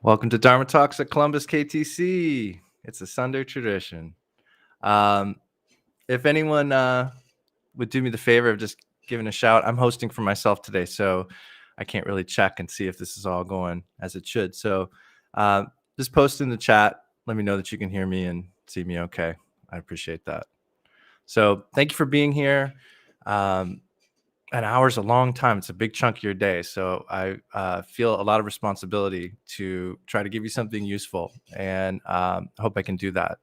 Welcome to Dharma Talks at Columbus KTC. It's a Sunday tradition. If anyone would do me the favor of just giving a shout, I'm hosting for myself today, so I can't really check and see if this is all going as it should. So just post in the chat. Let me know that you can hear me and see me okay. I appreciate that. So thank you for being here. An hour is a long time. It's a big chunk of your day. So I feel a lot of responsibility to try to give you something useful, and I hope I can do that.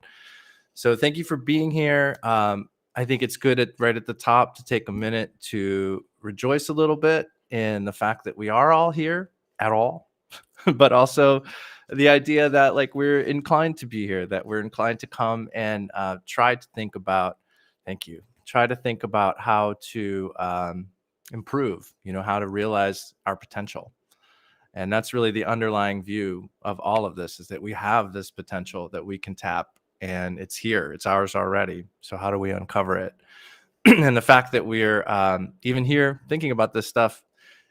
So thank you for being here. I think it's good right at the top to take a minute to rejoice a little bit in the fact that we are all here at all, but also the idea that we're inclined to be here, that we're inclined to come and try to think about, try to think about how to improve, how to realize our potential. And that's really the underlying view of all of this, is that we have this potential that we can tap, and it's here, it's ours already. So how do we uncover it? And the fact that we're even here thinking about this stuff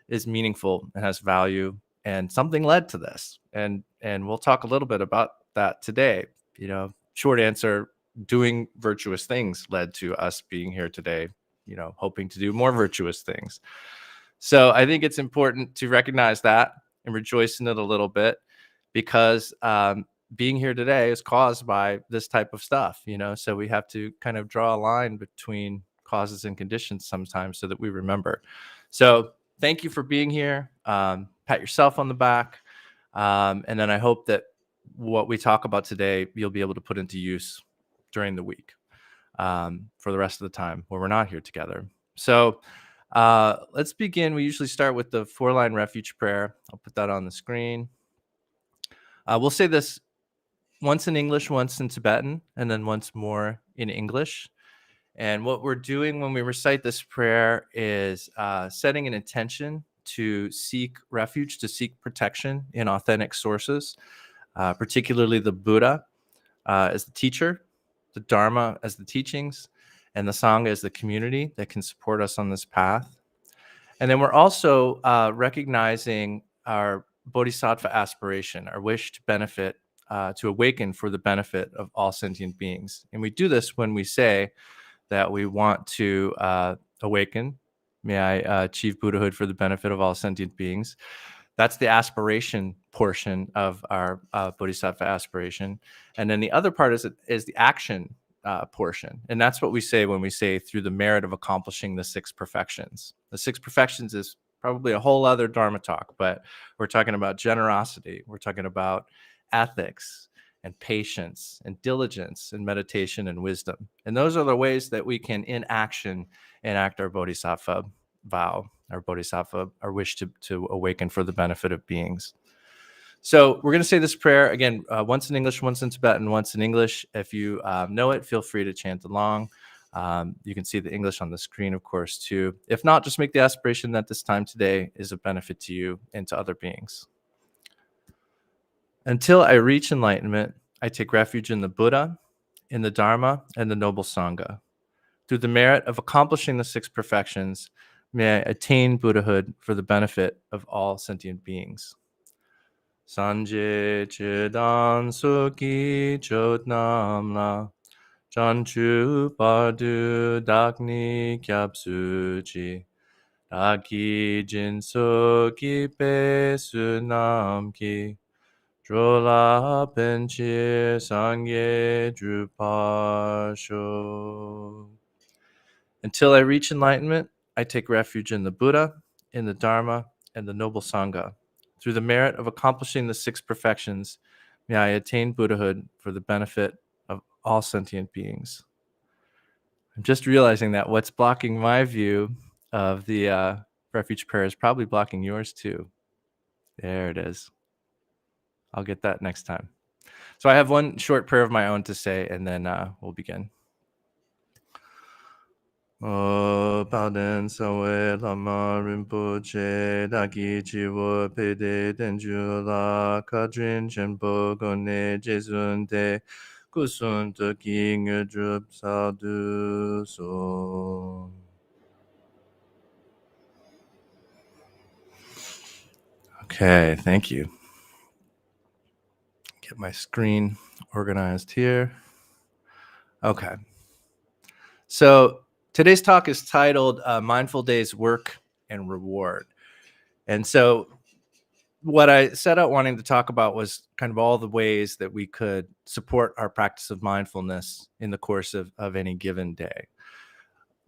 is meaningful and has value, and something led to this. And we'll talk a little bit about that today. Short answer, doing virtuous things led to us being here today, hoping to do more virtuous things. So I think it's important to recognize that and rejoice in it a little bit, because being here today is caused by this type of stuff, so we have to kind of draw a line between causes and conditions sometimes so that we remember. So thank you for being here. Pat yourself on the back. And then I hope that what we talk about today, you'll be able to put into use during the week for the rest of the time where we're not here together. So let's begin. We usually start with the 4-line refuge prayer. I'll put that on the screen. We'll say this once in English, once in Tibetan, and then once more in English. And what we're doing when we recite this prayer is setting an intention to seek refuge, to seek protection in authentic sources, particularly the Buddha as the teacher, the Dharma as the teachings, and the Sangha as the community that can support us on this path. And then we're also recognizing our Bodhisattva aspiration, our wish to benefit, to awaken for the benefit of all sentient beings. And we do this when we say that we want to awaken. May I achieve Buddhahood for the benefit of all sentient beings. That's the aspiration portion of our Bodhisattva aspiration. And then the other part is the action portion. And that's what we say when we say through the merit of accomplishing the 6 perfections. The 6 perfections is probably a whole other Dharma talk, but we're talking about generosity. We're talking about ethics and patience and diligence and meditation and wisdom. And those are the ways that we can, in action, enact our Bodhisattva vow, our Bodhisattva, our wish to awaken for the benefit of beings. So we're going to say this prayer again, once in English, once in Tibetan, once in English. If you know it, feel free to chant along. You can see the English on the screen, of course, too. If not, just make the aspiration that this time today is of benefit to you and to other beings. Until I reach enlightenment, I take refuge in the Buddha, in the Dharma, and the noble Sangha. Through the merit of accomplishing the 6 perfections, may I attain Buddhahood for the benefit of all sentient beings. Sanje Chidan Suki Jotnamla Janchu Padu Dakni Kyapsuchi Daki Jinsuki Pe Sunamki Drola Penchi Sangye Drupasho. Until I reach enlightenment, I take refuge in the Buddha, in the Dharma, and the noble Sangha. Through the merit of accomplishing the 6 perfections, may I attain Buddhahood for the benefit of all sentient beings. I'm just realizing that what's blocking my view of the refuge prayer is probably blocking yours too. There it is. I'll get that next time. So I have one short prayer of my own to say, and then we'll begin. Pardon Sawe Lama Rinpoche Daki Chiwo Pede Tenjula Kadrin Chenpo Gone Jesunte Kusun Toki Ngudrup Sadhu So. Okay, thank you. Get my screen organized here. Okay. So today's talk is titled Mindful Days Work and Reward. And so what I set out wanting to talk about was kind of all the ways that we could support our practice of mindfulness in the course of any given day.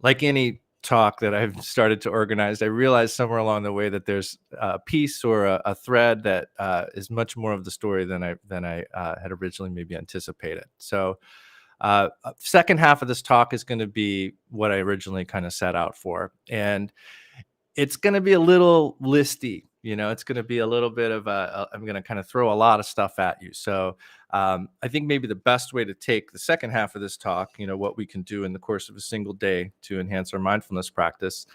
Like any talk that I've started to organize, I realized somewhere along the way that there's a piece or a thread that is much more of the story than I had originally maybe anticipated. So second half of this talk is going to be what I originally kind of set out for. And it's going to be a little listy, it's going to be a little bit of I'm going to kind of throw a lot of stuff at you. So I think maybe the best way to take the second half of this talk, what we can do in the course of a single day to enhance our mindfulness practice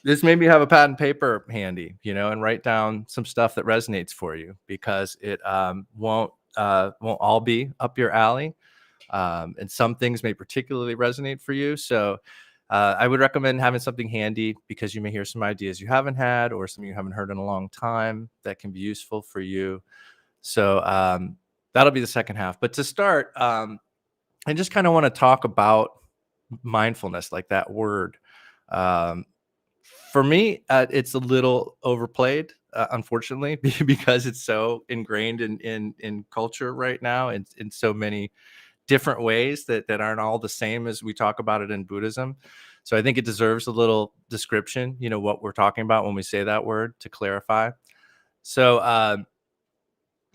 is maybe have a pad and paper handy, and write down some stuff that resonates for you, because it won't all be up your alley. And some things may particularly resonate for you. So I would recommend having something handy, because you may hear some ideas you haven't had or something you haven't heard in a long time that can be useful for you. So that'll be the second half. But to start, I just kind of want to talk about mindfulness, like that word. For me, it's a little overplayed, unfortunately, because it's so ingrained in culture right now, and in so many different ways that aren't all the same as we talk about it in Buddhism. So I think it deserves a little description, what we're talking about when we say that word, to clarify. So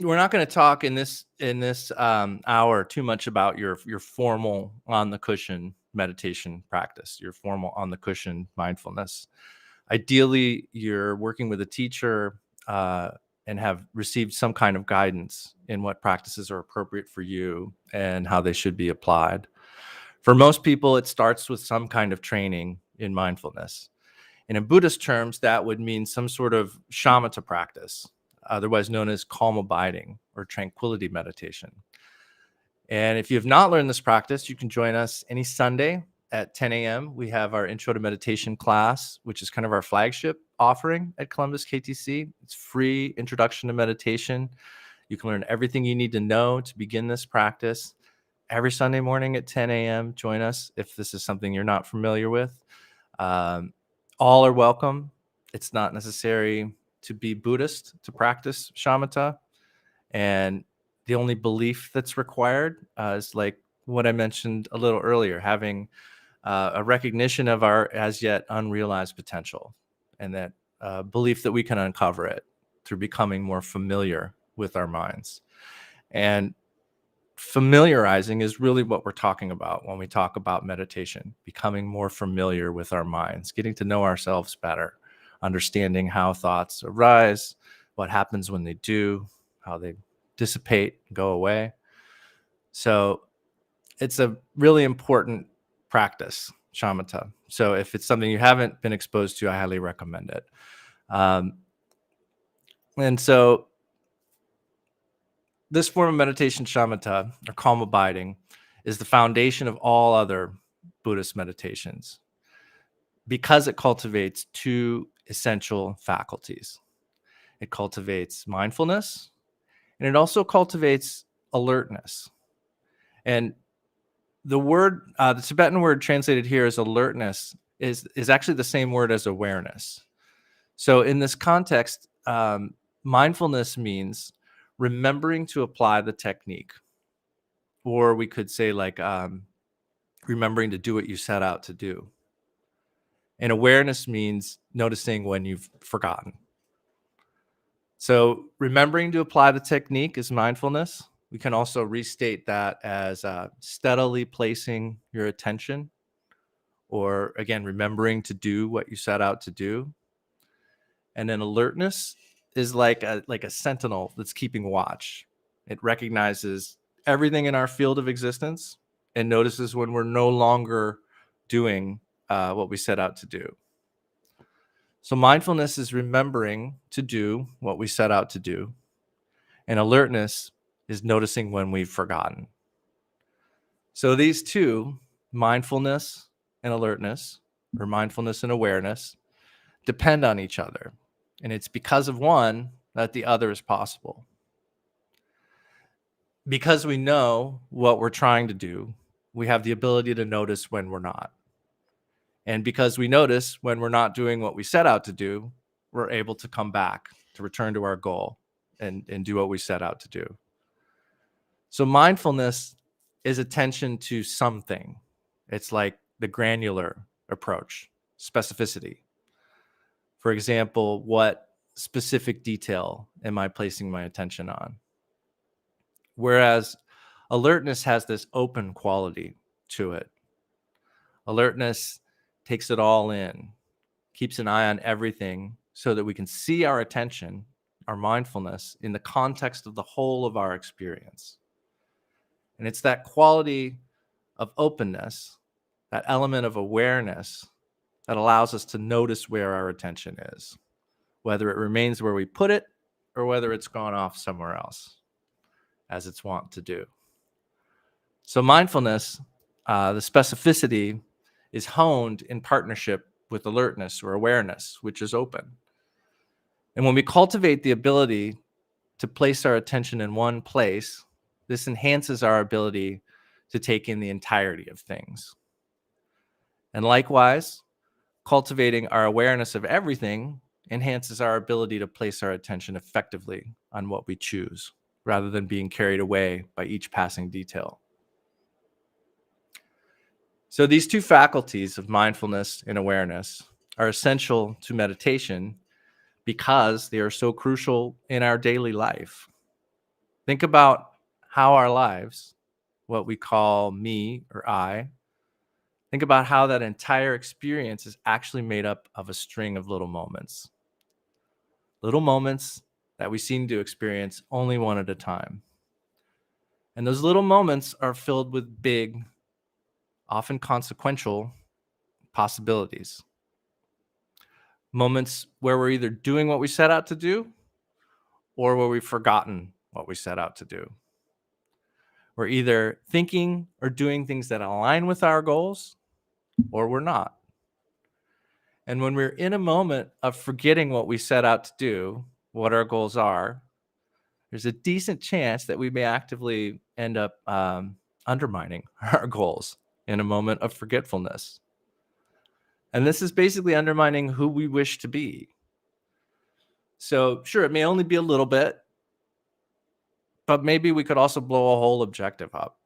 we're not going to talk in this hour too much about your formal on the cushion meditation practice, your formal on the cushion mindfulness. Ideally, you're working with a teacher and have received some kind of guidance in what practices are appropriate for you and how they should be applied. For most people, it starts with some kind of training in mindfulness. And in Buddhist terms, that would mean some sort of shamatha practice, otherwise known as calm abiding or tranquility meditation. And if you have not learned this practice, you can join us any Sunday at 10 a.m. We have our Intro to Meditation class, which is kind of our flagship offering at Columbus KTC. It's free introduction to meditation. You can learn everything you need to know to begin this practice every Sunday morning at 10 a.m. Join us if this is something you're not familiar with. All are welcome. It's not necessary to be Buddhist to practice shamatha. And the only belief that's required is like what I mentioned a little earlier, having a recognition of our as yet unrealized potential, and that belief that we can uncover it through becoming more familiar with our minds. And familiarizing is really what we're talking about when we talk about meditation, becoming more familiar with our minds, getting to know ourselves better, understanding how thoughts arise, what happens when they do, how they dissipate, go away. So it's a really important practice, shamatha. So if it's something you haven't been exposed to, I highly recommend it. And so this form of meditation, shamatha, or calm abiding, is the foundation of all other Buddhist meditations, because it cultivates two essential faculties. It cultivates mindfulness, and it also cultivates alertness. And the Tibetan word translated here as alertness is actually the same word as awareness. So in this context, mindfulness means remembering to apply the technique, or we could say like remembering to do what you set out to do. And awareness means noticing when you've forgotten. So remembering to apply the technique is mindfulness. We can also restate that as steadily placing your attention, or again, remembering to do what you set out to do. And then alertness is like a sentinel that's keeping watch. It recognizes everything in our field of existence and notices when we're no longer doing what we set out to do. So mindfulness is remembering to do what we set out to do, and alertness is noticing when we've forgotten. So these two, mindfulness and alertness, or mindfulness and awareness, depend on each other. And it's because of one that the other is possible. Because we know what we're trying to do, we have the ability to notice when we're not. And because we notice when we're not doing what we set out to do, we're able to come back, to return to our goal and do what we set out to do. So mindfulness is attention to something. It's like the granular approach, specificity. For example, what specific detail am I placing my attention on? Whereas alertness has this open quality to it. Alertness takes it all in, keeps an eye on everything so that we can see our attention, our mindfulness, in the context of the whole of our experience. And it's that quality of openness, that element of awareness, that allows us to notice where our attention is, whether it remains where we put it or whether it's gone off somewhere else, as it's wont to do. So mindfulness, the specificity, is honed in partnership with alertness or awareness, which is open. And when we cultivate the ability to place our attention in one place, this enhances our ability to take in the entirety of things. And likewise, cultivating our awareness of everything enhances our ability to place our attention effectively on what we choose, rather than being carried away by each passing detail. So these two faculties of mindfulness and awareness are essential to meditation because they are so crucial in our daily life. Think about how our lives, what we call me or I, think about how that entire experience is actually made up of a string of little moments. Little moments that we seem to experience only one at a time. And those little moments are filled with big, often consequential possibilities. Moments where we're either doing what we set out to do or where we've forgotten what we set out to do. We're either thinking or doing things that align with our goals or we're not. And when we're in a moment of forgetting what we set out to do, what our goals are, there's a decent chance that we may actively end up undermining our goals in a moment of forgetfulness. And this is basically undermining who we wish to be. So sure, it may only be a little bit, but maybe we could also blow a whole objective up.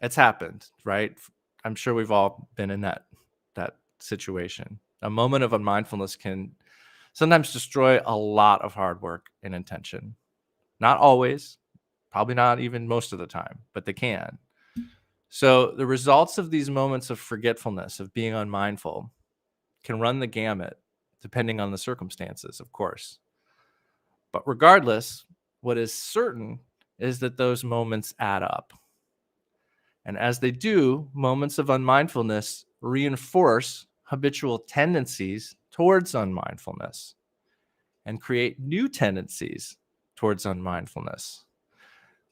It's happened, right? I'm sure we've all been in that situation. A moment of unmindfulness can sometimes destroy a lot of hard work and intention. Not always, probably not even most of the time, but they can. So the results of these moments of forgetfulness, of being unmindful, can run the gamut, depending on the circumstances, of course. But regardless, what is certain is that those moments add up. And as they do, moments of unmindfulness reinforce habitual tendencies towards unmindfulness and create new tendencies towards unmindfulness.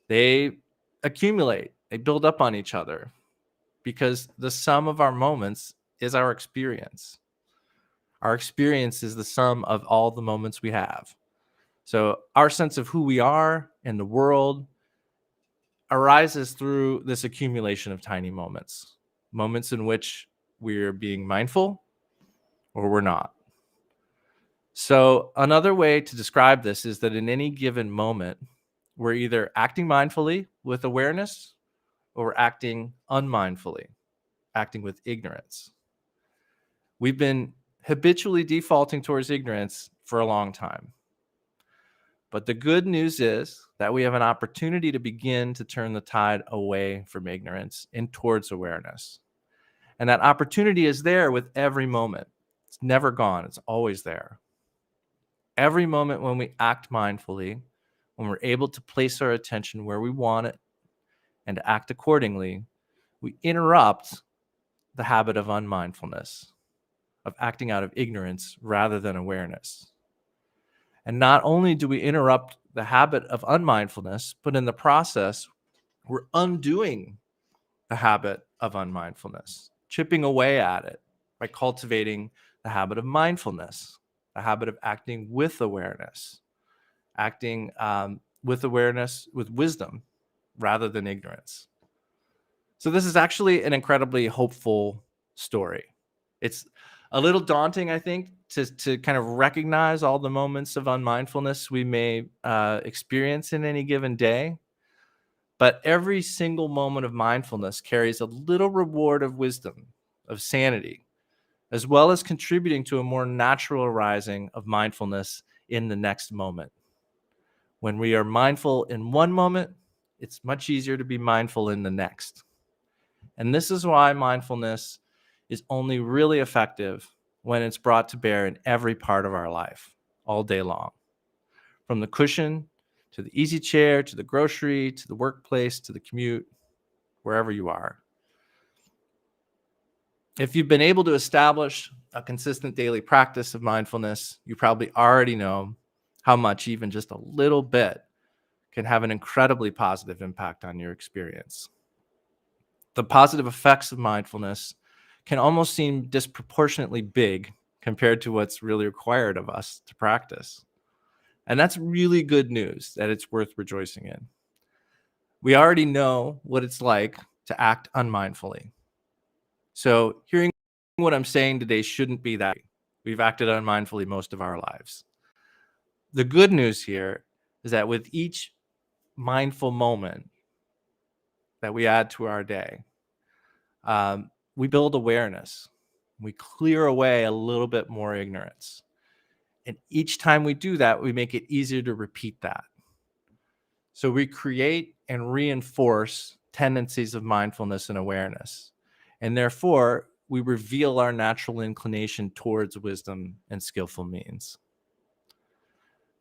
They accumulate, they build up on each other because the sum of our moments is our experience. Our experience is the sum of all the moments we have. So our sense of who we are in the world arises through this accumulation of tiny moments, moments in which we're being mindful or we're not. So another way to describe this is that in any given moment, we're either acting mindfully with awareness or we're acting unmindfully, acting with ignorance. We've been habitually defaulting towards ignorance for a long time. But the good news is that we have an opportunity to begin to turn the tide away from ignorance and towards awareness. And that opportunity is there with every moment. It's never gone. It's always there. Every moment when we act mindfully, when we're able to place our attention where we want it and to act accordingly, we interrupt the habit of unmindfulness, of acting out of ignorance rather than awareness. And not only do we interrupt the habit of unmindfulness, but in the process, we're undoing the habit of unmindfulness, chipping away at it by cultivating the habit of mindfulness, the habit of acting with awareness, acting with awareness, with wisdom, rather than ignorance. So this is actually an incredibly hopeful story. It's a little daunting, I think, to kind of recognize all the moments of unmindfulness we may experience in any given day. But every single moment of mindfulness carries a little reward of wisdom, of sanity, as well as contributing to a more natural arising of mindfulness in the next moment. When we are mindful in one moment, it's much easier to be mindful in the next. And this is why mindfulness is only really effective when it's brought to bear in every part of our life, all day long. From the cushion to the easy chair, to the grocery, to the workplace, to the commute, wherever you are. If you've been able to establish a consistent daily practice of mindfulness, you probably already know how much even just a little bit can have an incredibly positive impact on your experience. The positive effects of mindfulness can almost seem disproportionately big compared to what's really required of us to practice. And that's really good news that it's worth rejoicing in. We already know what it's like to act unmindfully. So hearing what I'm saying today shouldn't be that we've acted unmindfully most of our lives. The good news here is that with each mindful moment that we add to our day, we build awareness. We clear away a little bit more ignorance. And each time we do that, we make it easier to repeat that. So we create and reinforce tendencies of mindfulness and awareness. And therefore, we reveal our natural inclination towards wisdom and skillful means.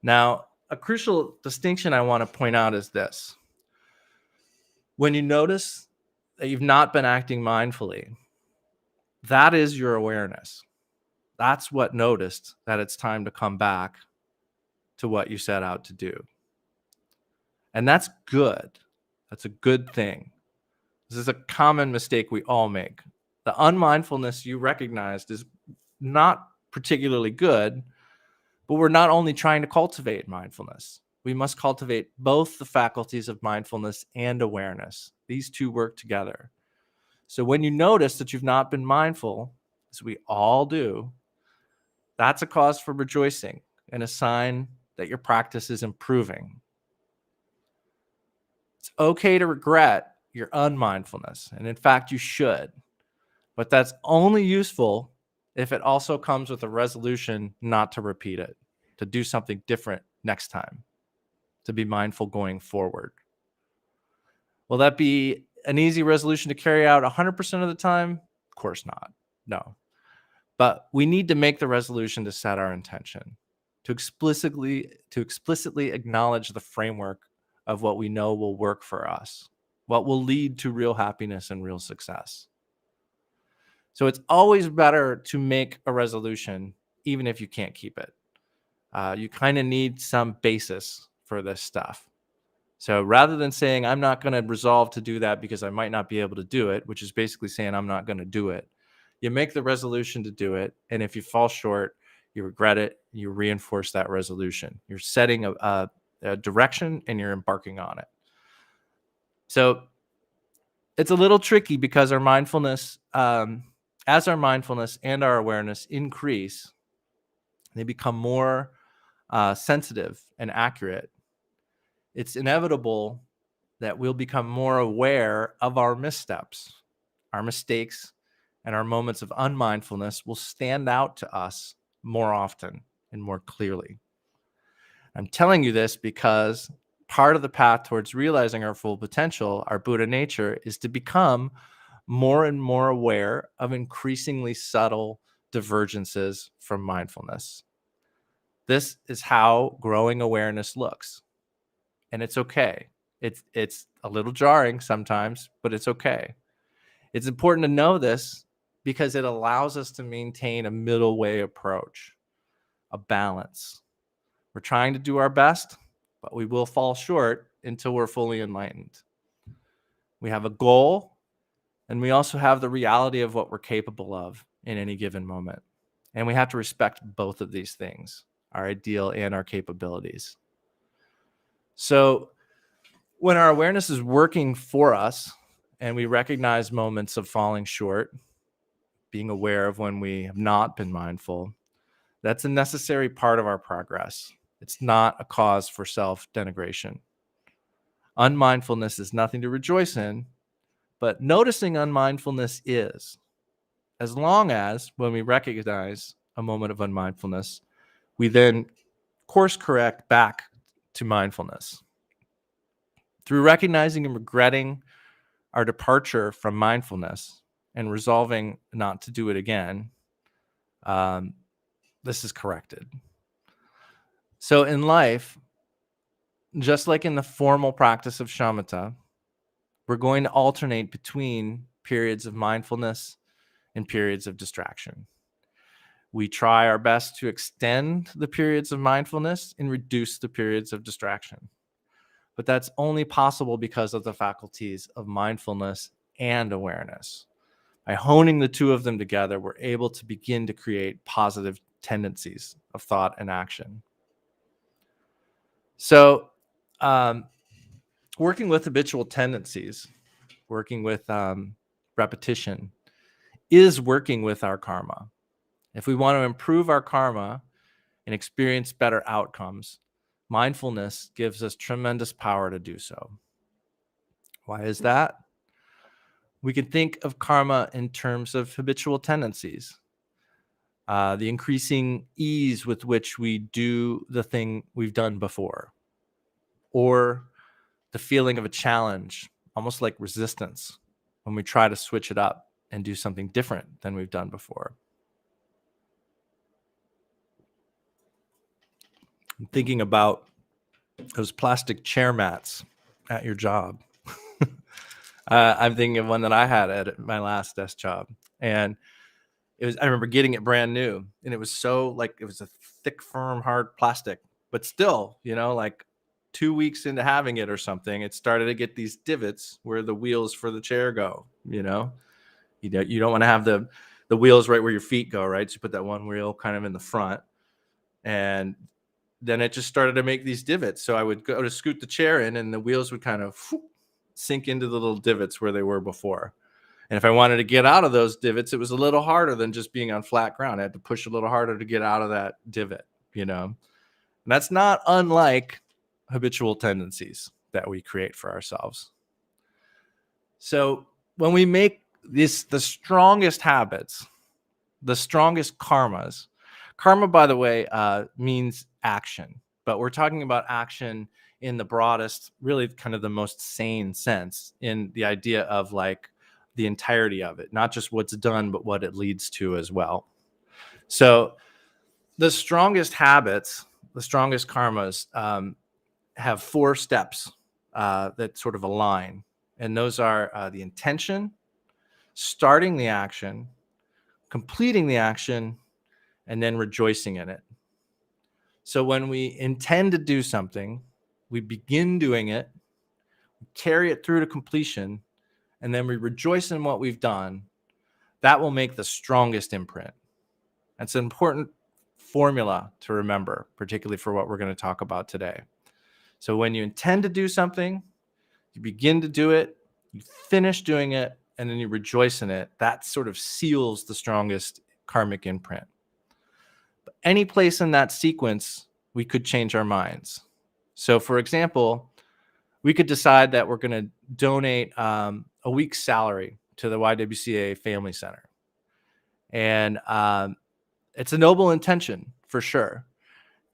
Now, a crucial distinction I want to point out is this. When you notice that you've not been acting mindfully, that is your awareness. That's what noticed that it's time to come back to what you set out to do. And that's good. That's a good thing. This is a common mistake we all make. The unmindfulness you recognized is not particularly good, but we're not only trying to cultivate mindfulness. We must cultivate both the faculties of mindfulness and awareness. These two work together. So when you notice that you've not been mindful, as we all do, that's a cause for rejoicing and a sign that your practice is improving. It's okay to regret your unmindfulness, and in fact, you should. But that's only useful if it also comes with a resolution not to repeat it, to do something different next time, to be mindful going forward. Will that be an easy resolution to carry out 100% of the time? Of course not. No. But we need to make the resolution to set our intention, to explicitly acknowledge the framework of what we know will work for us, what will lead to real happiness and real success. So it's always better to make a resolution, even if you can't keep it. You kind of need some basis for this stuff. So rather than saying, I'm not going to resolve to do that because I might not be able to do it, which is basically saying I'm not going to do it, you make the resolution to do it. And if you fall short, you regret it. You reinforce that resolution. You're setting a direction and you're embarking on it. So it's a little tricky because our mindfulness, as our mindfulness and our awareness increase, they become more sensitive and accurate. It's inevitable that we'll become more aware of our missteps, our mistakes, and our moments of unmindfulness will stand out to us more often and more clearly. I'm telling you this because part of the path towards realizing our full potential, our Buddha nature, is to become more and more aware of increasingly subtle divergences from mindfulness. This is how growing awareness looks. And it's okay. It's a little jarring sometimes, but it's okay. It's important to know this because it allows us to maintain a middle way approach, a balance. We're trying to do our best, but we will fall short until we're fully enlightened. We have a goal, and we also have the reality of what we're capable of in any given moment. And we have to respect both of these things, our ideal and our capabilities. So When our awareness is working for us and we recognize moments of falling short, being aware of when we have not been mindful, that's a necessary part of our progress. It's not a cause for self-denigration. Unmindfulness is nothing to rejoice in, but noticing unmindfulness is. As long as, when we recognize a moment of unmindfulness, we then course correct back to mindfulness. Through recognizing and regretting our departure from mindfulness and resolving not to do it again, this is corrected. So in life, just like in the formal practice of shamatha, we're going to alternate between periods of mindfulness and periods of distraction. We try our best to extend the periods of mindfulness and reduce the periods of distraction. But that's only possible because of the faculties of mindfulness and awareness. By honing the two of them together, we're able to begin to create positive tendencies of thought and action. So, working with habitual tendencies, working with repetition, is working with our karma. If we want to improve our karma and experience better outcomes, mindfulness gives us tremendous power to do so. Why is that? We can think of karma in terms of habitual tendencies. The increasing ease with which we do the thing we've done before, or the feeling of a challenge, almost like resistance, when we try to switch it up and do something different than we've done before. I'm thinking about those plastic chair mats at your job. I'm thinking of one that I had at my last desk job, and I remember getting it brand new, and it was so like, it was a thick, firm, hard plastic, but still, like 2 weeks into having it or something, it started to get these divots where the wheels for the chair go. You don't want to have the wheels right where your feet go, right? So you put that one wheel kind of in the front, and then it just started to make these divots. So I would go to scoot the chair in, and the wheels would kind of sink into the little divots where they were before. And if I wanted to get out of those divots, it was a little harder than just being on flat ground. I had to push a little harder to get out of that divot, And that's not unlike habitual tendencies that we create for ourselves. So when we make the strongest habits, the strongest karmas, karma, by the way, means action, but we're talking about action in the broadest, really kind of the most sane sense, in the idea of like the entirety of it, not just what's done, but what it leads to as well. So the strongest habits, the strongest karmas, have 4 steps that sort of align. And those are the intention, starting the action, completing the action, and then rejoicing in it. So when we intend to do something, we begin doing it, carry it through to completion, and then we rejoice in what we've done. That will make the strongest imprint. That's an important formula to remember, particularly for what we're going to talk about today. So when you intend to do something, you begin to do it, you finish doing it, and then you rejoice in it. That sort of seals the strongest karmic imprint. But any place in that sequence, we could change our minds. So for example, we could decide that we're going to donate a week's salary to the YWCA Family Center. And it's a noble intention for sure.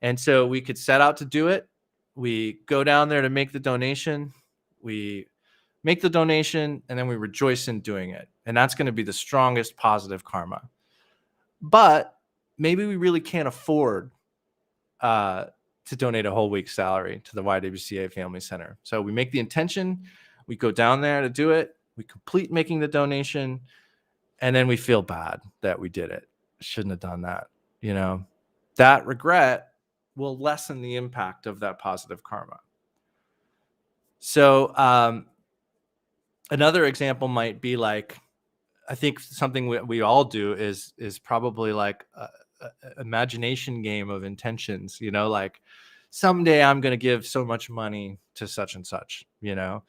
And so we could set out to do it. We go down there to make the donation. We make the donation, and then we rejoice in doing it. And that's going to be the strongest positive karma. But maybe we really can't afford to donate a whole week's salary to the YWCA Family Center. So we make the intention, we go down there to do it, we complete making the donation, and then we feel bad that we did it. Shouldn't have done that. That regret will lessen the impact of that positive karma. So another example might be like, I think something we all do is probably like a imagination game of intentions, like someday I'm going to give so much money to such and such, and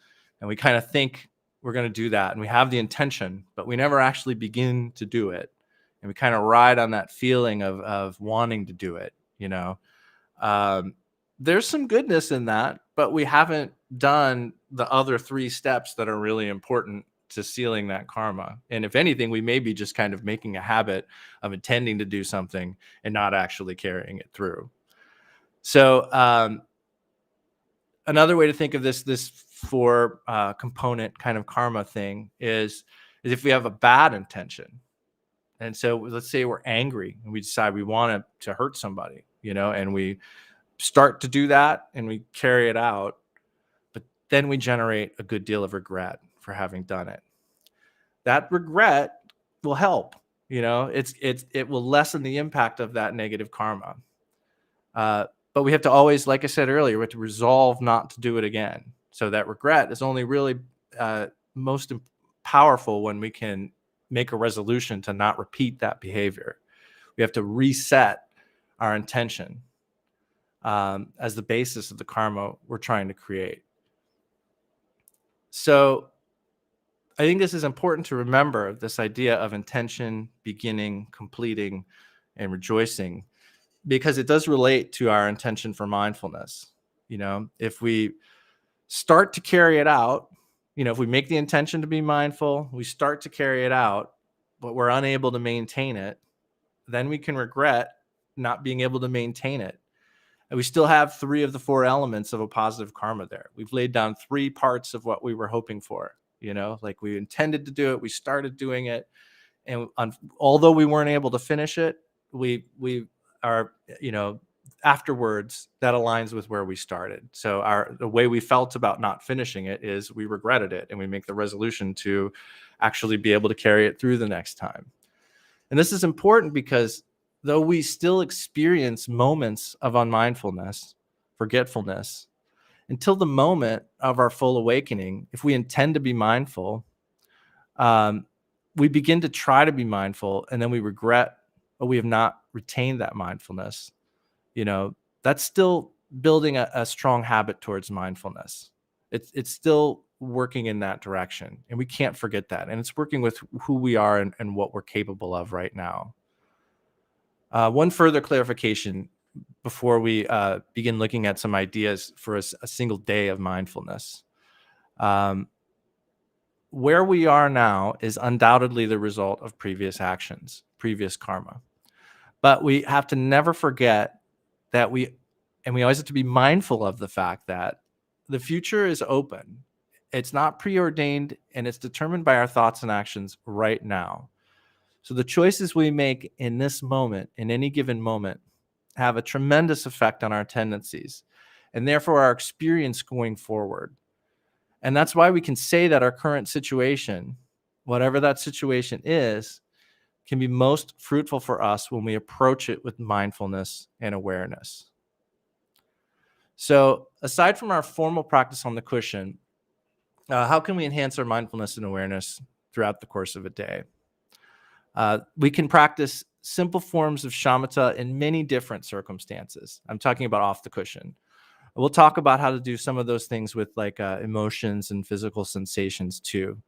we kind of think we're going to do that, and we have the intention, but we never actually begin to do it. And we kind of ride on that feeling of wanting to do it, there's some goodness in that, but we haven't done the other 3 steps that are really important to sealing that karma. And if anything, we may be just kind of making a habit of intending to do something and not actually carrying it through. So another way to think of this 4 component kind of karma thing is if we have a bad intention. And so let's say we're angry and we decide we want to hurt somebody, and we start to do that and we carry it out, but then we generate a good deal of regret for having done it. That regret will help, it will lessen the impact of that negative karma. But we have to always, like I said earlier, we have to resolve not to do it again. So that regret is only really most powerful when we can make a resolution to not repeat that behavior. We have to reset our intention as the basis of the karma we're trying to create. So I think this is important to remember, this idea of intention, beginning, completing, and rejoicing, because it does relate to our intention for mindfulness. If we start to carry it out, if we make the intention to be mindful, we start to carry it out, but we're unable to maintain it, then we can regret not being able to maintain it. And we still have 3 of the 4 elements of a positive karma there. We've laid down 3 parts of what we were hoping for, like we intended to do it, we started doing it. And although we weren't able to finish it, we are, afterwards, that aligns with where we started. So the way we felt about not finishing it is we regretted it, and we make the resolution to actually be able to carry it through the next time. And this is important because though we still experience moments of unmindfulness, forgetfulness, until the moment of our full awakening, if we intend to be mindful, we begin to try to be mindful, and then we regret, but we have not retained that mindfulness. That's still building a strong habit towards mindfulness. It's still working in that direction, and we can't forget that. And it's working with who we are and what we're capable of right now. One further clarification before we begin looking at some ideas for a single day of mindfulness. Where we are now is undoubtedly the result of previous actions, previous karma. But we have to never forget that we always have to be mindful of the fact that the future is open. It's not preordained, and it's determined by our thoughts and actions right now. So the choices we make in this moment, in any given moment, have a tremendous effect on our tendencies, and therefore our experience going forward. And that's why we can say that our current situation, whatever that situation is, can be most fruitful for us when we approach it with mindfulness and awareness. So aside from our formal practice on the cushion, how can we enhance our mindfulness and awareness throughout the course of a day? We can practice simple forms of shamatha in many different circumstances. I'm talking about off the cushion. We'll talk about how to do some of those things with emotions and physical sensations too.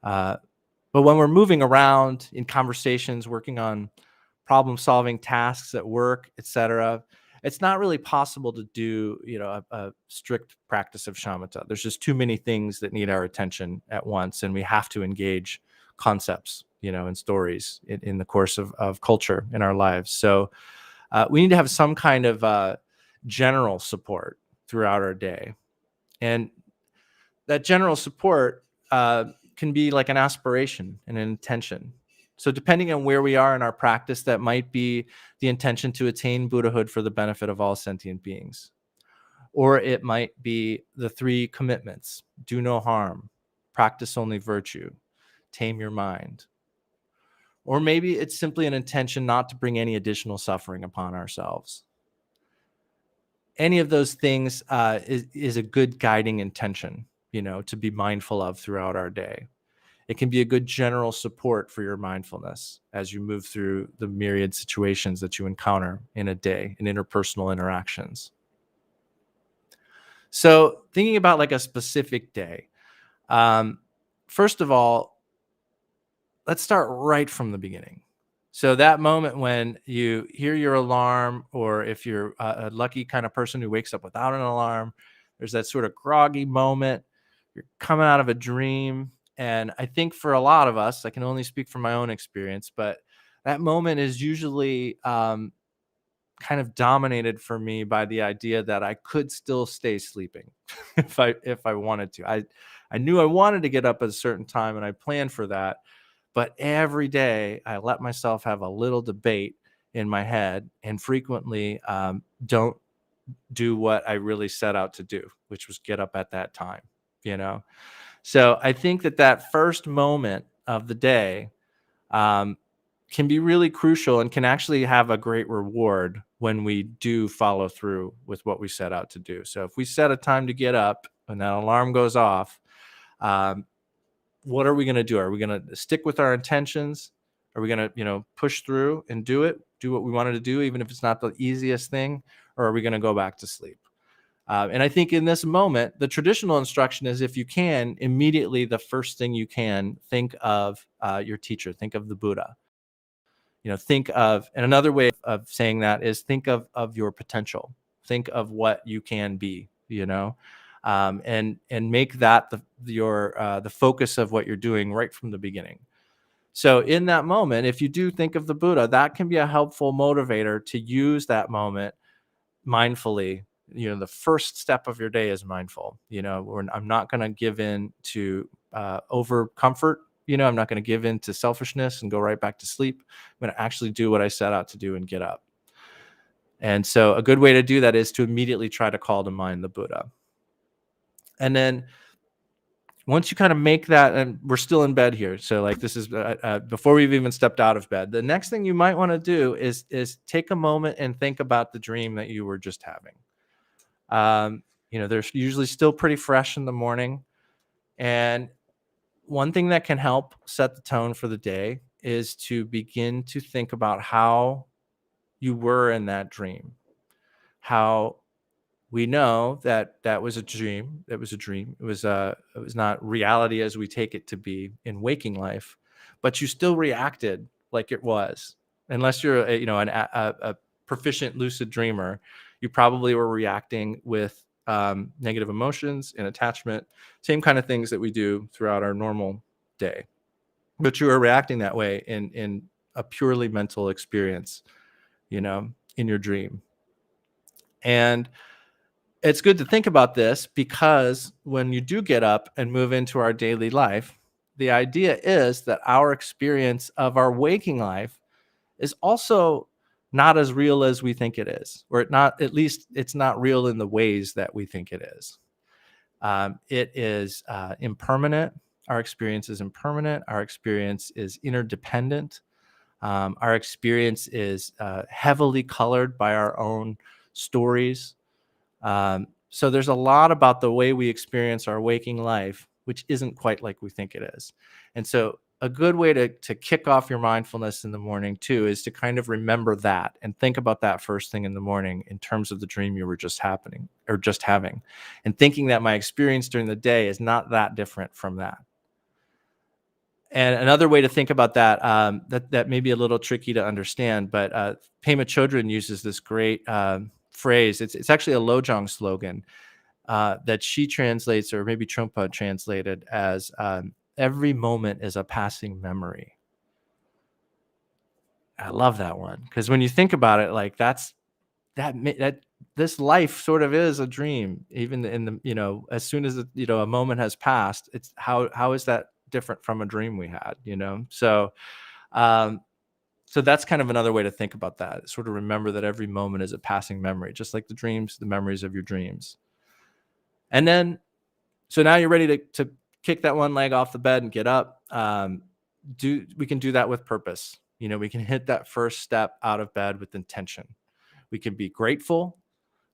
But when we're moving around in conversations, working on problem-solving tasks at work, etc., it's not really possible to do, a strict practice of shamatha. There's just too many things that need our attention at once, and we have to engage concepts, and stories in the course of culture in our lives. So we need to have some kind of general support throughout our day. And that general support can be like an aspiration and an intention. So depending on where we are in our practice, that might be the intention to attain Buddhahood for the benefit of all sentient beings. Or it might be the 3 commitments: do no harm, practice only virtue, tame your mind. Or maybe it's simply an intention not to bring any additional suffering upon ourselves. Any of those things is a good guiding intention, to be mindful of throughout our day. It can be a good general support for your mindfulness as you move through the myriad situations that you encounter in a day, in interpersonal interactions. So thinking about like a specific day, um, first of all, let's start right from the beginning. So that moment when you hear your alarm, or if you're a lucky kind of person who wakes up without an alarm, there's that sort of groggy moment. You're coming out of a dream. And I think for a lot of us, I can only speak from my own experience, but that moment is usually kind of dominated for me by the idea that I could still stay sleeping if I wanted to. I knew I wanted to get up at a certain time and I planned for that, but every day I let myself have a little debate in my head, and frequently don't do what I really set out to do, which was get up at that time, you know? So I think that first moment of the day um, can be really crucial and can actually have a great reward when we do follow through with what we set out to do. So if we set a time to get up and that alarm goes off, um, what are we going to do? Are we going to stick with our intentions? Are we going to, push through and do what we wanted to do, even if it's not the easiest thing? Or are we going to go back to sleep? And I think in this moment, the traditional instruction is, if you can, immediately the first thing you can, think of your teacher, think of the Buddha. Think of, and another way of saying that is think of your potential, think of what you can be, and make that the focus of what you're doing right from the beginning. So in that moment, if you do think of the Buddha, that can be a helpful motivator to use that moment mindfully. The first step of your day is mindful. I'm not going to give in to over comfort. I'm not going to give in to selfishness and go right back to sleep. I'm going to actually do what I set out to do and get up. And so a good way to do that is to immediately try to call to mind the Buddha. And then once you kind of make that, and we're still in bed here, so like this is before we've even stepped out of bed, the next thing you might want to do is take a moment and think about the dream that you were just having. They're usually still pretty fresh in the morning. And one thing that can help set the tone for the day is to begin to think about how you were in that dream. How we know that was a dream. It was a dream. It was not reality as we take it to be in waking life, but you still reacted like it was. Unless you're a proficient lucid dreamer, you probably were reacting with negative emotions and attachment, same kind of things that we do throughout our normal day. But you are reacting that way in a purely mental experience, in your dream. And it's good to think about this, because when you do get up and move into our daily life, the idea is that our experience of our waking life is also not as real as we think it is, or at least it's not real in the ways that we think it is. It is impermanent. Our experience is impermanent. Our experience is interdependent. Our experience is heavily colored by our own stories. So there's a lot about the way we experience our waking life, which isn't quite like we think it is. And so a good way to kick off your mindfulness in the morning too is to kind of remember that and think about that first thing in the morning in terms of the dream you were just having, and thinking that my experience during the day is not that different from that. And another way to think about that, that may be a little tricky to understand, but Pema Chodron uses this great phrase. It's actually a Lojong slogan that she translates, or maybe Trungpa translated as, every moment is a passing memory. I love that one, because when you think about it, like that this life sort of is a dream. Even in the, as soon as a moment has passed, it's how is that different from a dream we had? So so that's kind of another way to think about that. Sort of remember that every moment is a passing memory, just like the memories of your dreams. And then, so now you're ready to kick that one leg off the bed and get up. We can do that with purpose. We can hit that first step out of bed with intention. We can be grateful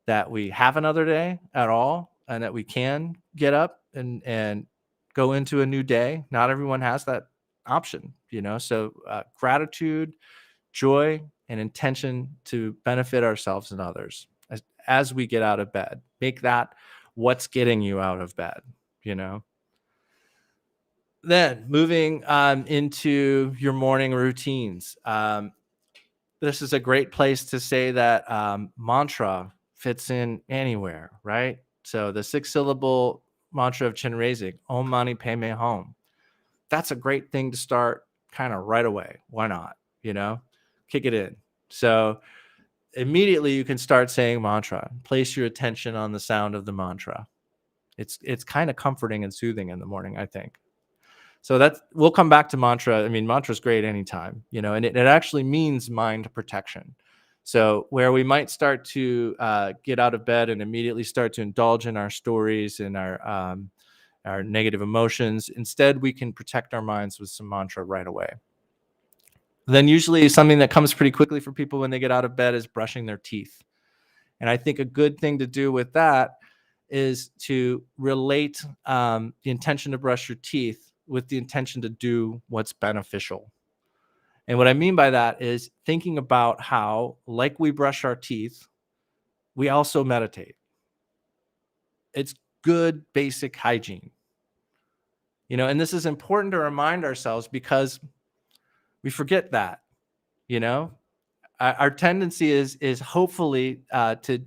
that we have another day at all, and that we can get up and go into a new day. Not everyone has that option, so gratitude, joy, and intention to benefit ourselves and others as we get out of bed. Make that what's getting you out of bed, you know? Then moving into your morning routines. This is a great place to say that mantra fits in anywhere, right? So the 6-syllable mantra of Chenrezig, Om Mani Padme Hum. That's a great thing to start kind of right away. Why not? You know, kick it in. So immediately you can start saying mantra. Place your attention on the sound of the mantra. It's kind of comforting and soothing in the morning, I think. So we'll come back to mantra. I mean, mantra is great anytime, you know, and it actually means mind protection. So where we might start to get out of bed and immediately start to indulge in our stories and our negative emotions, instead we can protect our minds with some mantra right away. Then usually something that comes pretty quickly for people when they get out of bed is brushing their teeth. And I think a good thing to do with that is to relate the intention to brush your teeth with the intention to do what's beneficial. And what I mean by that is thinking about how, like we brush our teeth, we also meditate. It's good basic hygiene. You know, and this is important to remind ourselves because we forget that, you know. Our tendency is hopefully to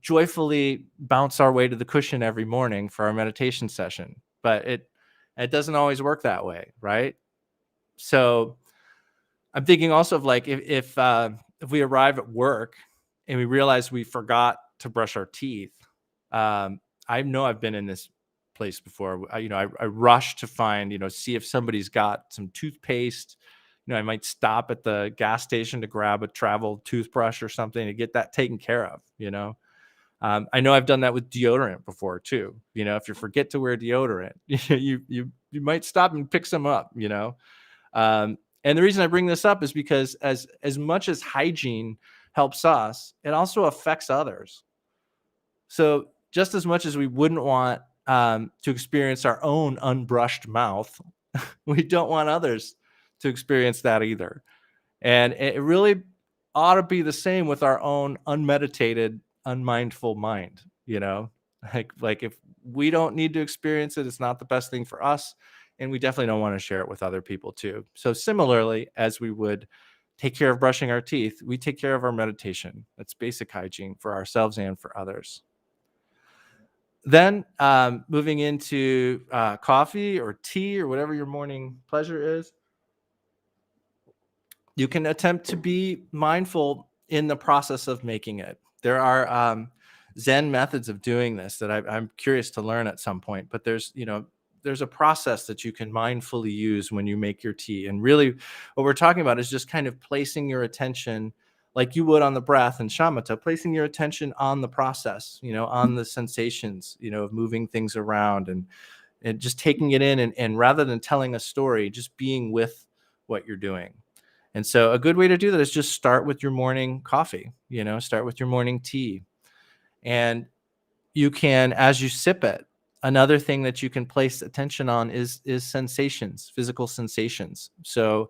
joyfully bounce our way to the cushion every morning for our meditation session, but it doesn't always work that way, right? So I'm thinking also of like if we arrive at work and we realize we forgot to brush our teeth. I know I've been in this place before. I rush to find, see if somebody's got some toothpaste. I might stop at the gas station to grab a travel toothbrush or something to get that taken care of. I know I've done that with deodorant before too. If you forget to wear deodorant, you might stop and pick some up. And the reason I bring this up is because as much as hygiene helps us, it also affects others. So just as much as we wouldn't want to experience our own unbrushed mouth, we don't want others to experience that either. And it really ought to be the same with our own unmeditated, unmindful mind, like if we don't need to experience it, it's not the best thing for us. And we definitely don't want to share it with other people too. So similarly, as we would take care of brushing our teeth, we take care of our meditation. That's basic hygiene for ourselves and for others. Then moving into coffee or tea or whatever your morning pleasure is, you can attempt to be mindful in the process of making it. There are Zen methods of doing this that I'm curious to learn at some point, but there's a process that you can mindfully use when you make your tea. And really what we're talking about is just kind of placing your attention like you would on the breath and shamatha, placing your attention on the process, on the sensations, of moving things around and just taking it in. And rather than telling a story, just being with what you're doing. And so a good way to do that is just start with your morning coffee, start with your morning tea. And you can, as you sip it, another thing that you can place attention on is sensations, physical sensations. So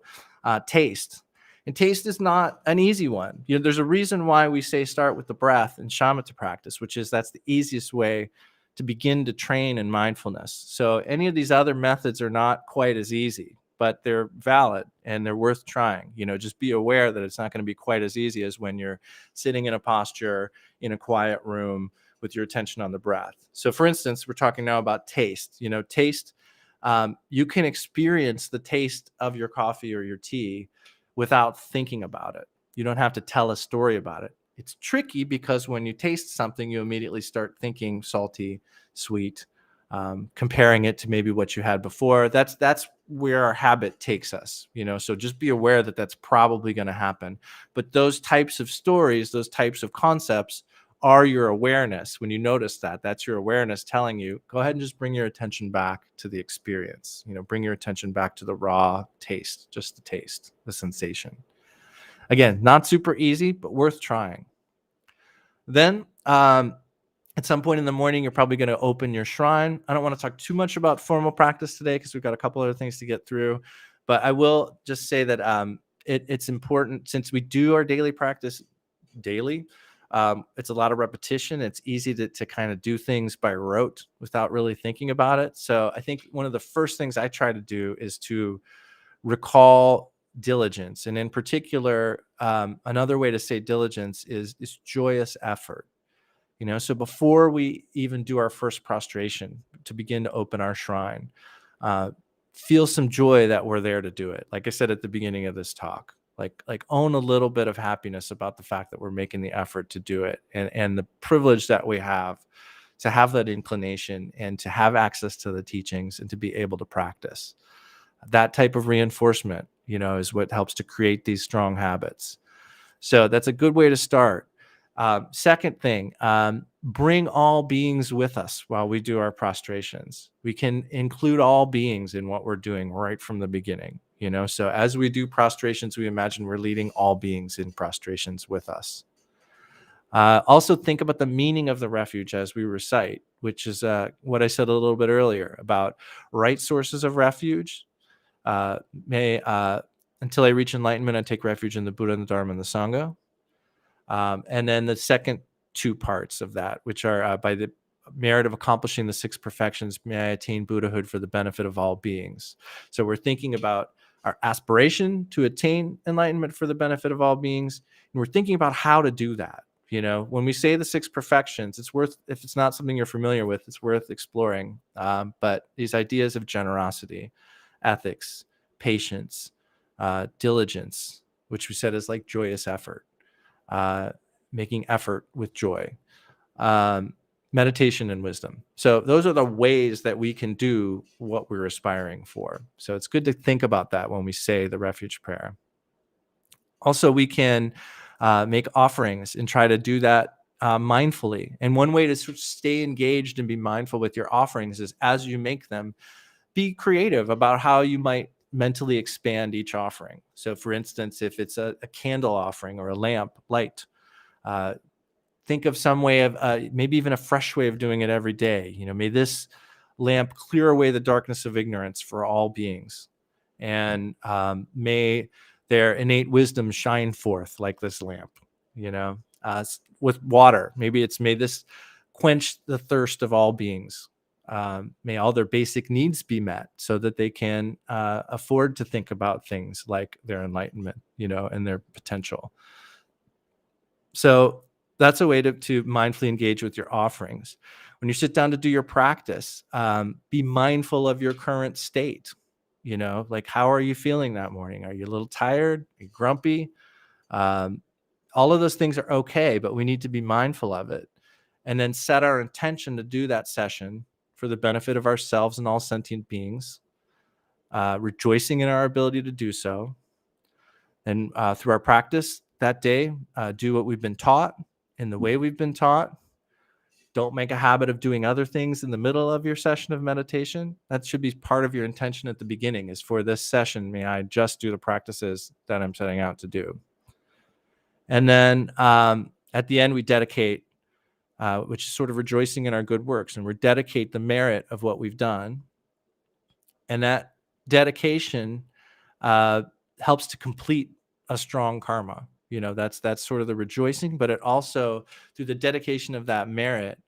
taste. And taste is not an easy one. There's a reason why we say start with the breath and shamatha practice, which is that's the easiest way to begin to train in mindfulness. So any of these other methods are not quite as easy, but they're valid and they're worth trying. Just be aware that it's not going to be quite as easy as when you're sitting in a posture in a quiet room with your attention on the breath. So for instance, we're talking now about taste. Taste, you can experience the taste of your coffee or your tea without thinking about it. You don't have to tell a story about it. It's tricky because when you taste something, you immediately start thinking salty, sweet, comparing it to maybe what you had before. That's where our habit takes us, so just be aware that that's probably going to happen. But those types of stories, those types of concepts are your awareness. When you notice that, that's your awareness telling you, go ahead and just bring your attention back to the experience, bring your attention back to the raw taste, just the taste, the sensation. Again, not super easy, but worth trying. Then at some point in the morning, you're probably going to open your shrine. I don't want to talk too much about formal practice today because we've got a couple other things to get through, but I will just say that it's important, since we do our daily practice daily, It's a lot of repetition. It's easy to kind of do things by rote without really thinking about it. So I think one of the first things I try to do is to recall diligence. And in particular, another way to say diligence is joyous effort. So before we even do our first prostration to begin to open our shrine, uh, feel some joy that we're there to do it. Like I said at the beginning of this talk, like own a little bit of happiness about the fact that we're making the effort to do it, and the privilege that we have to have that inclination and to have access to the teachings and to be able to practice. That type of reinforcement, is what helps to create these strong habits. So that's a good way to start. Second thing, bring all beings with us while we do our prostrations. We can include all beings in what we're doing right from the beginning. So as we do prostrations, we imagine we're leading all beings in prostrations with us. Also think about the meaning of the refuge as we recite, which is what I said a little bit earlier about right sources of refuge. May until I reach enlightenment, I take refuge in the Buddha and the Dharma and the Sangha. And then the second two parts of that, which are by the merit of accomplishing the six perfections, may I attain Buddhahood for the benefit of all beings. So we're thinking about our aspiration to attain enlightenment for the benefit of all beings. And we're thinking about how to do that. When we say the six perfections, it's worth, if it's not something you're familiar with, it's worth exploring. But these ideas of generosity, ethics, patience, diligence, which we said is like joyous effort, making effort with joy, meditation and wisdom. So those are the ways that we can do what we're aspiring for. So it's good to think about that when we say the refuge prayer. Also, we can make offerings and try to do that mindfully. And one way to sort of stay engaged and be mindful with your offerings is as you make them, be creative about how you might mentally expand each offering. So for instance, if it's a candle offering or a lamp light, think of some way of maybe even a fresh way of doing it every day. May this lamp clear away the darkness of ignorance for all beings. And may their innate wisdom shine forth like this lamp, with water. Maybe it's may this quench the thirst of all beings. May all their basic needs be met so that they can afford to think about things like their enlightenment, and their potential. So that's a way to mindfully engage with your offerings. When you sit down to do your practice, be mindful of your current state. Like how are you feeling that morning? Are you a little tired? Are you grumpy? All of those things are okay, but we need to be mindful of it. And then set our intention to do that session for the benefit of ourselves and all sentient beings, rejoicing in our ability to do so. And through our practice that day, do what we've been taught in the way we've been taught. Don't make a habit of doing other things in the middle of your session of meditation. That should be part of your intention at the beginning, is for this session, may I just do the practices that I'm setting out to do. And then at the end, we dedicate, which is sort of rejoicing in our good works, and we dedicate the merit of what we've done. And that dedication helps to complete a strong karma. That's sort of the rejoicing, but it also, through the dedication of that merit,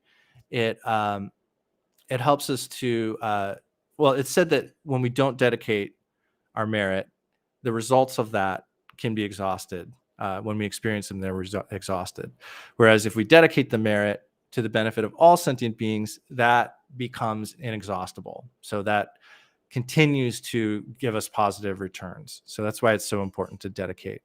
it helps us to, it's said that when we don't dedicate our merit, the results of that can be exhausted. When we experience them, they're exhausted. Whereas if we dedicate the merit to the benefit of all sentient beings, that becomes inexhaustible. So that continues to give us positive returns. So that's why it's so important to dedicate.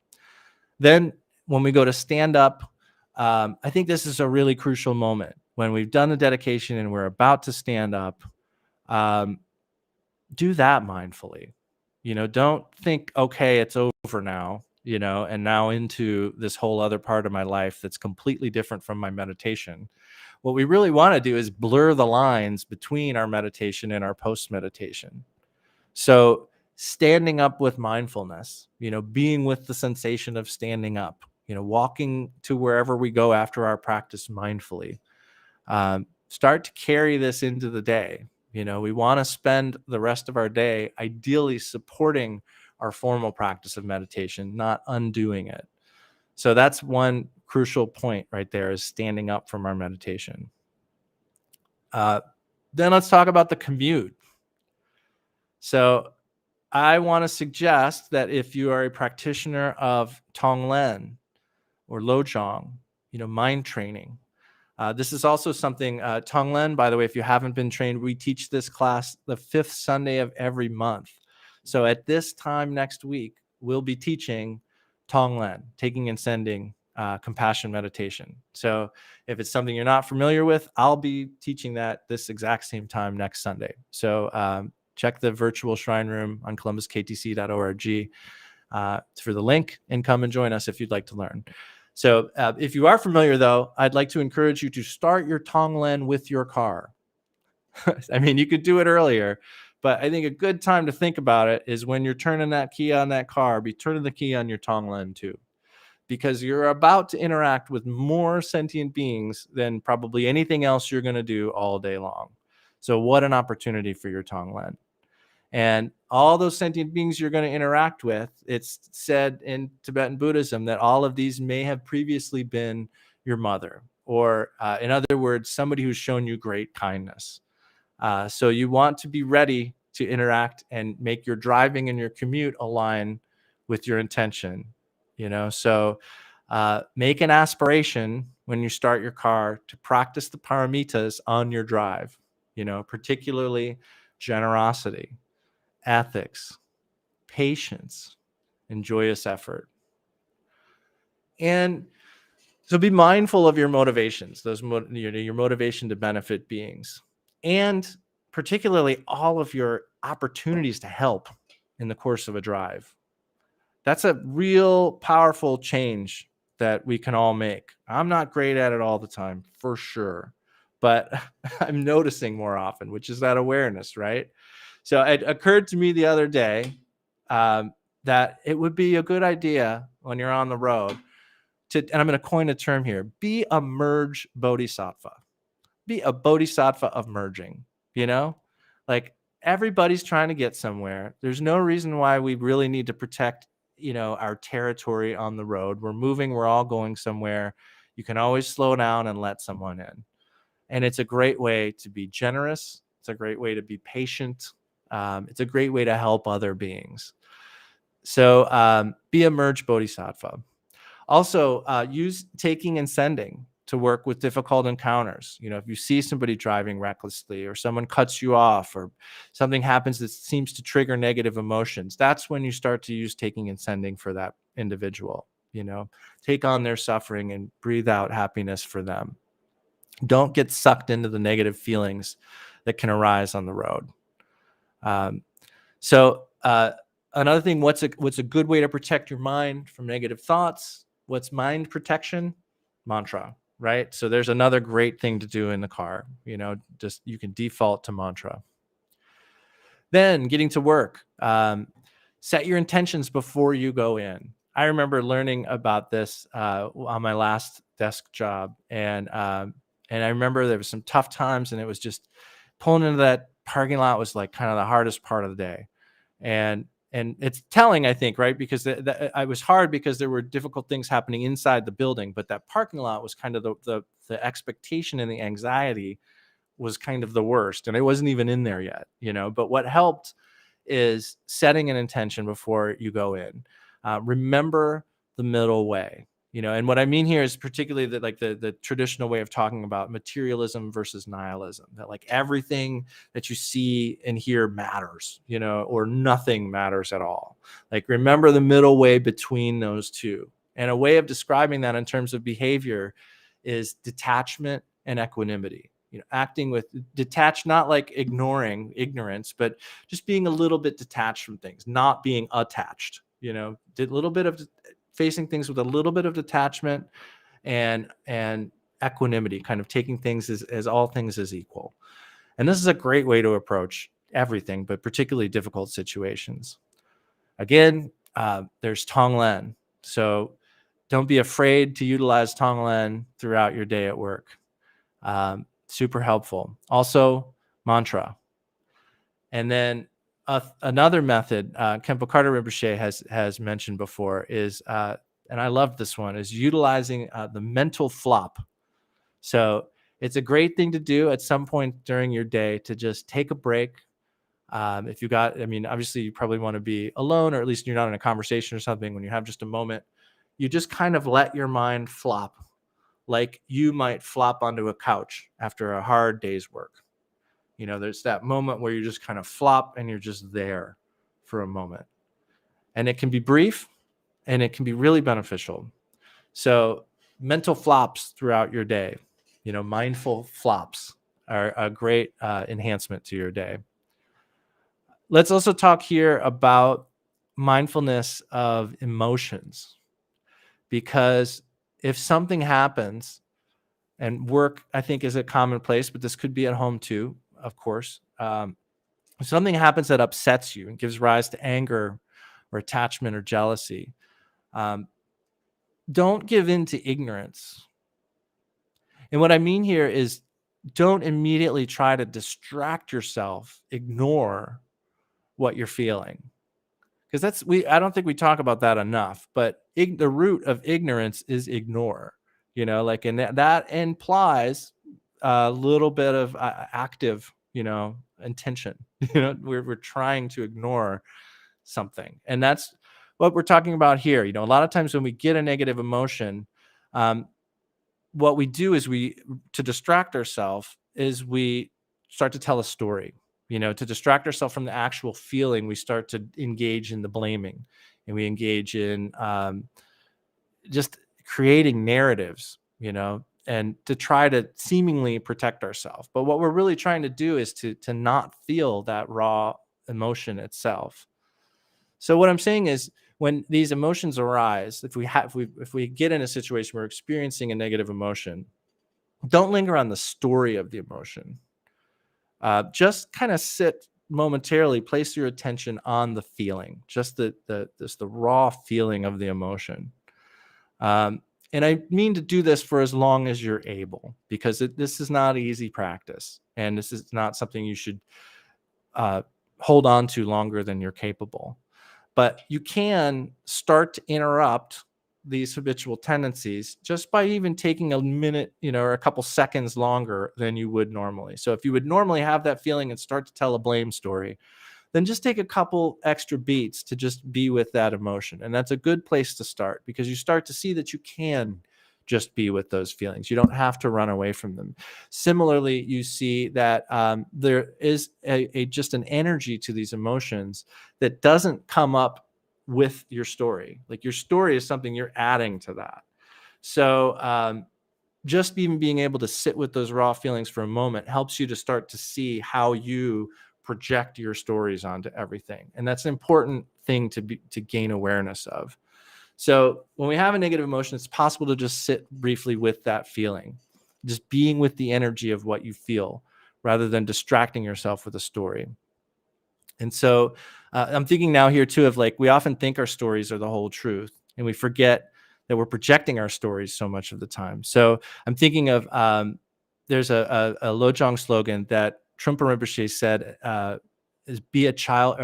Then when we go to stand up, I think this is a really crucial moment. When we've done the dedication and we're about to stand up, do that mindfully. Don't think, okay, it's over now, and now into this whole other part of my life that's completely different from my meditation. What we really want to do is blur the lines between our meditation and our post-meditation. So standing up with mindfulness, being with the sensation of standing up, walking to wherever we go after our practice mindfully. Start to carry this into the day. We want to spend the rest of our day ideally supporting our formal practice of meditation, not undoing it. So that's one crucial point right there is standing up from our meditation. Then let's talk about the commute. So I want to suggest that if you are a practitioner of Tonglen or Lojong, mind training, this is also something, Tonglen, by the way, if you haven't been trained, we teach this class the 5th Sunday of every month. So at this time next week, we'll be teaching Tonglen, taking and sending compassion meditation. So if it's something you're not familiar with, I'll be teaching that this exact same time next Sunday. So check the virtual shrine room on ColumbusKTC.org for the link and come and join us if you'd like to learn. So if you are familiar, though, I'd like to encourage you to start your Tonglen with your car. I mean, you could do it earlier, but I think a good time to think about it is when you're turning that key on that car, be turning the key on your Tonglen too, because you're about to interact with more sentient beings than probably anything else you're going to do all day long. So what an opportunity for your Tonglen. And all those sentient beings you're going to interact with, it's said in Tibetan Buddhism that all of these may have previously been your mother, or in other words, somebody who's shown you great kindness. So you want to be ready to interact and make your driving and your commute align with your intention. So make an aspiration when you start your car to practice the paramitas on your drive, particularly generosity, ethics, patience, and joyous effort. And so be mindful of your motivations, your motivation to benefit beings, and particularly all of your opportunities to help in the course of a drive. That's a real powerful change that we can all make. I'm not great at it all the time, for sure, but I'm noticing more often, which is that awareness, right? So it occurred to me the other day that it would be a good idea when you're on the road and I'm going to coin a term here, be a merge bodhisattva. Be a bodhisattva of merging, like everybody's trying to get somewhere. There's no reason why we really need to protect, our territory on the road. We're moving, we're all going somewhere. You can always slow down and let someone in. And it's a great way to be generous. It's a great way to be patient. It's a great way to help other beings. So be a merge bodhisattva. Also, use taking and sending to work with difficult encounters. If you see somebody driving recklessly, or someone cuts you off, or something happens that seems to trigger negative emotions, that's when you start to use taking and sending for that individual. Take on their suffering and breathe out happiness for them. Don't get sucked into the negative feelings that can arise on the road. So another thing, what's a good way to protect your mind from negative thoughts? What's mind protection? Mantra, right? So there's another great thing to do in the car. Just you can default to mantra. Then getting to work, set your intentions before you go in. I remember learning about this on my last desk job, and I remember there was some tough times, and it was just pulling into that parking lot was like kind of the hardest part of the day. And it's telling, I think, right? Because I was hard because there were difficult things happening inside the building, but that parking lot was kind of the expectation and the anxiety was kind of the worst. And I wasn't even in there yet, but what helped is setting an intention before you go in. Remember the middle way. And what I mean here is particularly that, like the traditional way of talking about materialism versus nihilism, that like everything that you see and hear matters, or nothing matters at all. Like remember the middle way between those two. And a way of describing that in terms of behavior is detachment and equanimity. Acting with detached, not like ignoring ignorance, but just being a little bit detached from things, not being attached, a little bit of facing things with a little bit of detachment and equanimity, kind of taking things as all things as equal. And this is a great way to approach everything, but particularly difficult situations. Again, there's Tonglen. So don't be afraid to utilize Tonglen throughout your day at work. Super helpful. Also, mantra. And then another method Khenpo Karthar Rinpoche has mentioned before is and I love this one, is utilizing the mental flop. So it's a great thing to do at some point during your day to just take a break. If you got, I mean, obviously you probably want to be alone, or at least you're not in a conversation or something. When you have just a moment, you just kind of let your mind flop, like you might flop onto a couch after a hard day's work. There's that moment where you just kind of flop and you're just there for a moment. And it can be brief and it can be really beneficial. So mental flops throughout your day, mindful flops are a great enhancement to your day. Let's also talk here about mindfulness of emotions, because if something happens, and work, I think, is a commonplace, but this could be at home too, of course. If something happens that upsets you and gives rise to anger or attachment or jealousy, don't give in to ignorance. And what I mean here is, don't immediately try to distract yourself, ignore what you're feeling. Because I don't think we talk about that enough, but the root of ignorance is ignore, and that implies a little bit of active, intention. We're trying to ignore something. And that's what we're talking about here. A lot of times when we get a negative emotion, what we do is to distract ourselves is we start to tell a story. To distract ourselves from the actual feeling, we start to engage in the blaming, and we engage in just creating narratives, and to try to seemingly protect ourselves. But what we're really trying to do is to not feel that raw emotion itself. So what I'm saying is, when these emotions arise, if we get in a situation where we're experiencing a negative emotion, don't linger on the story of the emotion. Just kind of sit momentarily, place your attention on the feeling, just the raw feeling of the emotion. And I mean to do this for as long as you're able, because this is not easy practice, and this is not something you should hold on to longer than you're capable. But you can start to interrupt these habitual tendencies just by even taking a minute, or a couple seconds longer than you would normally. So if you would normally have that feeling and start to tell a blame story, then just take a couple extra beats to just be with that emotion. And that's a good place to start, because you start to see that you can just be with those feelings. You don't have to run away from them. Similarly, you see that there is just an energy to these emotions that doesn't come up with your story. Like, your story is something you're adding to that. So just even being able to sit with those raw feelings for a moment helps you to start to see how you project your stories onto everything. And that's an important thing to gain awareness of. So when we have a negative emotion, it's possible to just sit briefly with that feeling, just being with the energy of what you feel, rather than distracting yourself with a story. And so I'm thinking now here too of, like, we often think our stories are the whole truth, and we forget that we're projecting our stories so much of the time. So I'm thinking of there's a Lojong slogan that Trungpa Rinpoche said is be a child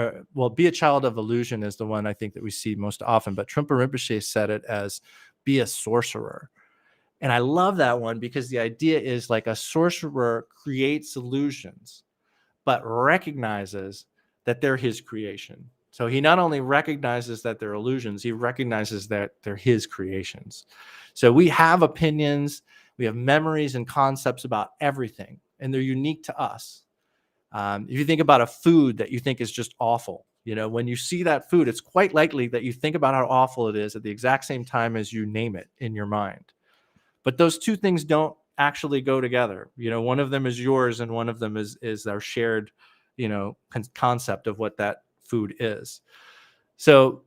of illusion is the one I think that we see most often. But Trungpa Rinpoche said it as be a sorcerer. And I love that one, because the idea is, like, a sorcerer creates illusions, but recognizes that they're his creation. So he not only recognizes that they're illusions, he recognizes that they're his creations. So we have opinions, we have memories and concepts about everything, and they're unique to us. If you think about a food that you think is just awful, when you see that food, it's quite likely that you think about how awful it is at the exact same time as you name it in your mind. But those two things don't actually go together. One of them is yours, and one of them is our shared, concept of what that food is. So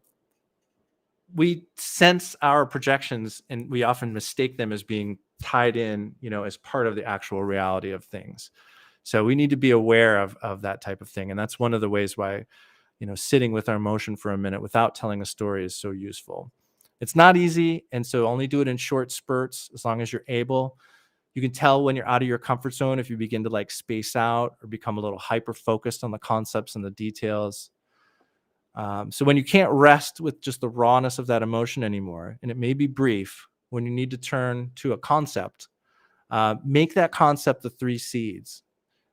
we sense our projections, and we often mistake them as being tied in, as part of the actual reality of things. So we need to be aware of that type of thing. And that's one of the ways why, sitting with our emotion for a minute without telling a story is so useful. It's not easy. And so only do it in short spurts as long as you're able. You can tell when you're out of your comfort zone if you begin to space out or become a little hyper focused on the concepts and the details. So when you can't rest with just the rawness of that emotion anymore, and it may be brief, when you need to turn to a concept, make that concept the 3 seeds.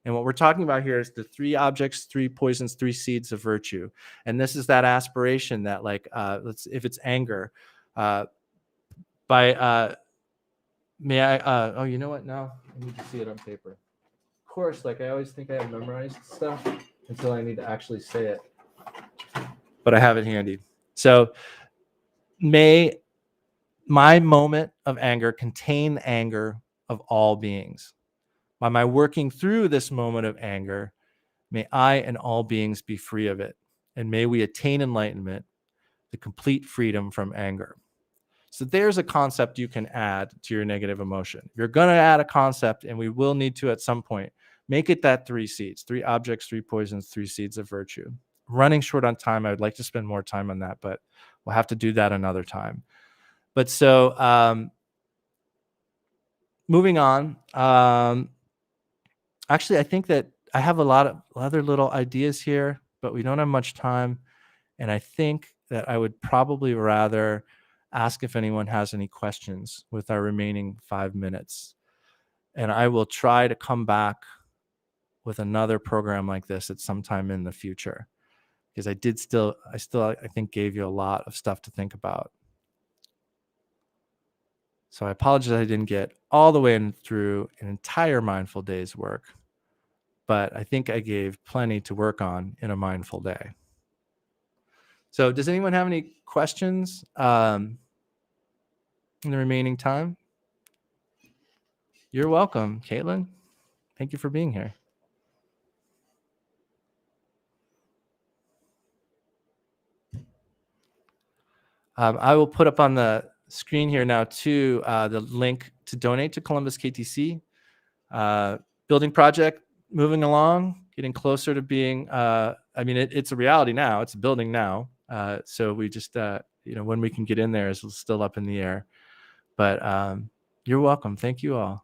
And what we're talking about here is the 3 objects, 3 poisons, 3 seeds of virtue. And this is that aspiration that, like, if it's anger, may I, oh, you know what? Now I need to see it on paper. Of course, like I always think I have memorized stuff until I need to actually say it. But I have it handy. So may my moment of anger contain anger of all beings. By my working through this moment of anger, may I and all beings be free of it. And may we attain enlightenment, the complete freedom from anger. So there's a concept you can add to your negative emotion. You're going to add a concept, and we will need to at some point. Make it that 3 seeds, 3 objects, 3 poisons, 3 seeds of virtue. Running short on time. I would like to spend more time on that, but we'll have to do that another time. But so moving on. Actually, I think that I have a lot of other little ideas here, but we don't have much time. And I think that I would probably rather ask if anyone has any questions with our remaining 5 minutes. And I will try to come back with another program like this at some time in the future, because I think gave you a lot of stuff to think about. So I apologize I didn't get all the way through an entire mindful day's work, but I think I gave plenty to work on in a mindful day. So does anyone have any questions in the remaining time? You're welcome, Caitlin. Thank you for being here. I will put up on the screen here now too the link to donate to Columbus KTC. Building project moving along, getting closer to being, it's a reality now. It's a building now. So we just, when we can get in there is still up in the air. But you're welcome. Thank you all.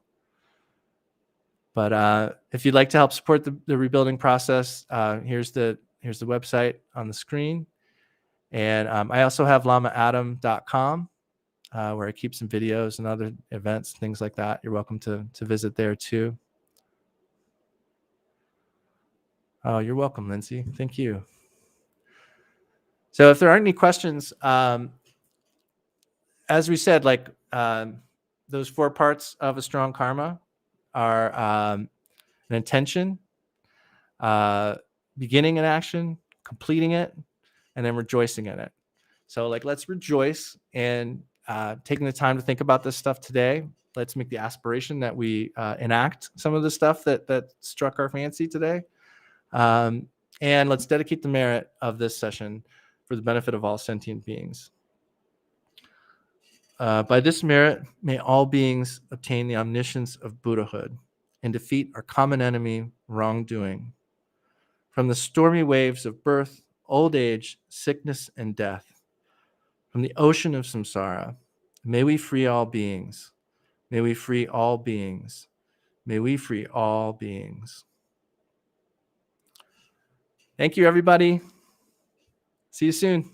But if you'd like to help support the rebuilding process, here's the website on the screen. And I also have lamaadam.com where I keep some videos and other events, things like that. You're welcome to visit there too. Oh, you're welcome, Lindsay. Thank you. So if there aren't any questions, as we said, like those 4 parts of a strong karma are an intention, beginning an action, completing it, and then rejoicing in it. So like, let's rejoice in taking the time to think about this stuff today. Let's make the aspiration that we enact some of the stuff that struck our fancy today. And let's dedicate the merit of this session for the benefit of all sentient beings. By this merit, may all beings obtain the omniscience of Buddhahood and defeat our common enemy, wrongdoing. From the stormy waves of birth, old age, sickness, and death, from the ocean of samsara, may we free all beings. May we free all beings. May we free all beings. Thank you, everybody. See you soon.